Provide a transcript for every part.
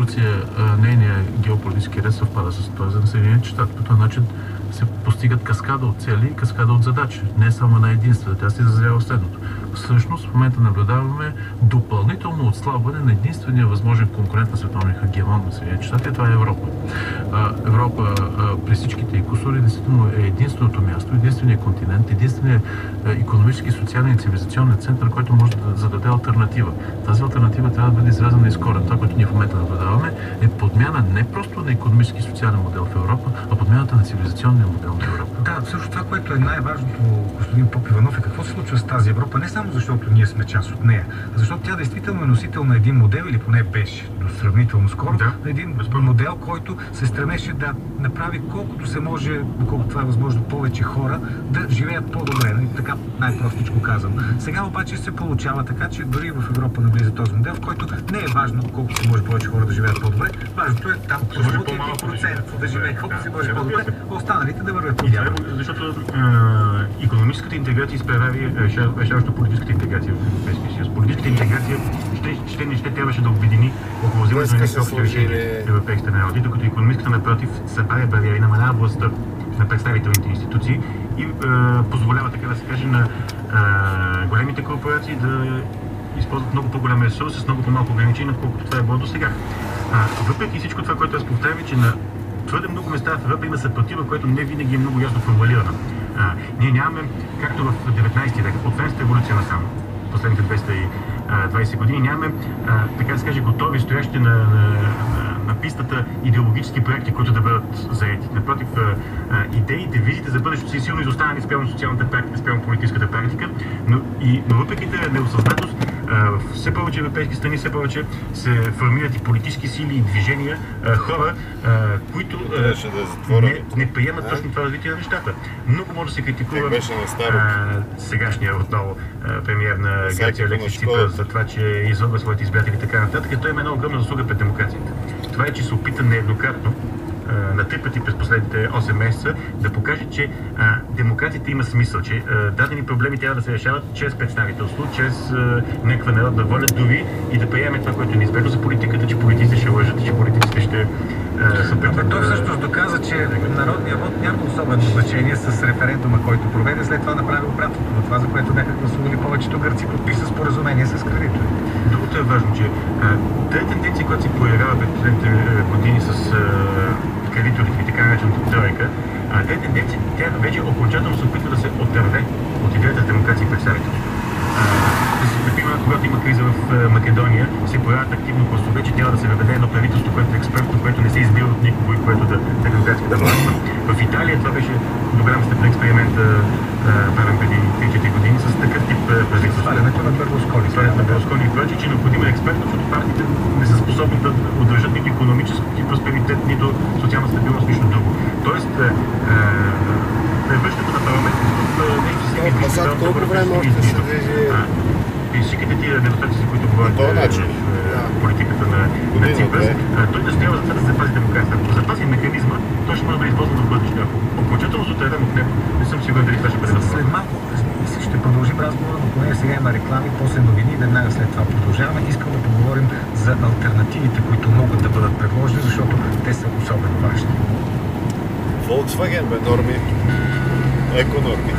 Турция, нейният геополитически ред съвпада с този на Съединените щати. По този начин се постигат каскада от цели и каскада от задачи. Не само на единствена. Тя се изразява в следното. Всъщност в момента наблюдаваме допълнително отслабване на единствения възможен конкурент на световния хегемон на Съединените щати. Това е Европа. Европа при всичките и кусури действително е единственото място, единственият континент, единственият икономически, социален и цивилизационен център, който може да зададе алтернатива. Тази алтернатива трябва да бъде изрязана из корен. Това, което ние в момента наблюдаваме, е подмяна не просто на икономически и социален модел в Европа, а подмяната на цивилизационния модел на Европа. Да, всъщност това, което е най-важното, господин Попиванов, е какво се случва с тази Европа, не само защото ние сме част от нея, а защото тя действително е носител на един модел, или поне беше до сравнително скоро, на един модел, който се стремеше да направи колкото се може, доколкото това е възможно, повече хора да живеят по-добре, така най-простичко казвам. Сега обаче се получава така, че дори в Европа навлиза този модел, в който не е важно колкото се може повече хора да живеят по-добре, важното е там процент да живеят колкото се може по-добре, останалите да вървят по-дявол. Защото икономическата интеграция изправи решаващо политическата интеграция в Европейския съюз. Политическата интеграция ще трябваше да обедини около взимането на някакви решения европейските народи, докато икономическата, напротив, събаря бариери, намалява властта на представителните институции и позволява, така да се каже, на големите корпорации да използват много по-голям ресурс с много по-малко ограничения, отколкото това е било до сега. Въпреки всичко това, което аз повтарям, че на твърде много места в Европа има съпротива, което не винаги е много ясно формулирана. Ние нямаме, както в 19 век, от Френската революция насам, последните 220 години, нямаме, така да се каже, готови, стоящи на пистата идеологически проекти, които да бъдат заети. Напротив, идеите, визите за бъдещето са силно изостанали спрямо социалната практика, спрямо политическата практика, но въпреки тази неосъзнатост, все повече европейски страни, все повече се формират и политически сили и движения, хора, които не приемат точно това развитие на нещата. Много може да се критикува сегашния отново премиер на Гърция Алексис Ципрас за това, че излъгва своите избиратели и така нататък. Той има една огромна заслуга пред демокрацията. Това е, че се опита нееднократно на 3 пъти през последните 8 месеца да покаже, че демокрацията има смисъл, че дадени проблеми трябва да се решават чрез представителство, чрез някаква народна воля, дори и да приемем това, което е неизбежно за политиката, че политиците ще лъжат и че политиците ще са пред... Той всъщност доказа, че народният вод няма особено значение с референдума, който проведе, след това направи обратното на това, за което бяха гласували повечето гърци, подписа споразумение с кредитори. Другото е важно, че тези тенденции, които се появява през последните години с кредиторите и така наречената тройка, тези тенденции, тя вече окончателно се опитва да се отърве от идеята за демокрация и представителство. Например, когато има криза в Македония, се появяват активно гласове, че трябва да се въведе едно правителство, което е експертно, което не се избира от никого и което да демократски да властва. В Италия това беше до голяма степен експеримент, правен преди 3-4 години, с такъв тип правителство. Свалянето на Берлускони. Свалянето на Берлускони и прочее, че е необходима експертност, защото партиите не са способни да удържат нито икономически просперитет, нито социална стабилност, нищо друго. Тоест, превръщането на парламента в нещо си и всичките тия недостатъци, които говорят в политиката на Ципрас, той настоява за това да запази демокрацията. Ако запази механизма, той ще може да използва в бъдеще. Ако окончателно се отървем от него, не съм сигурен дали това ще бъде. След малко ще продължим разговора, но поне сега има реклами, после новини, веднага след това продължаваме. Искам да поговорим за алтернативите, които могат да бъдат предложени, защото те са особено важни. Volkswagen бе, норми. Еконорми.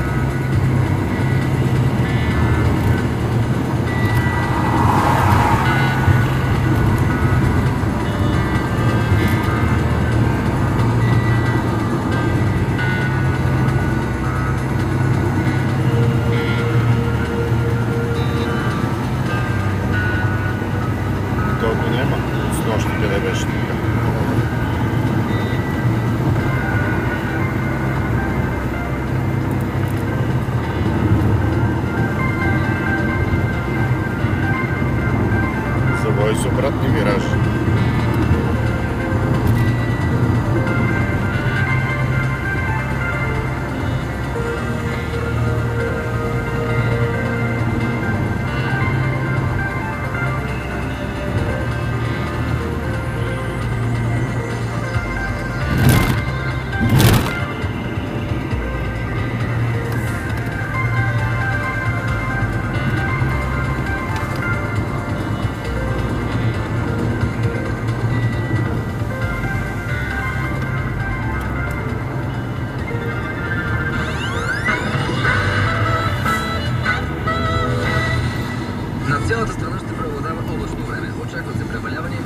Толкова няма. С нощи къде беше така. Завой с обратни виражи. преобладава облачно време. Очакват се превалявания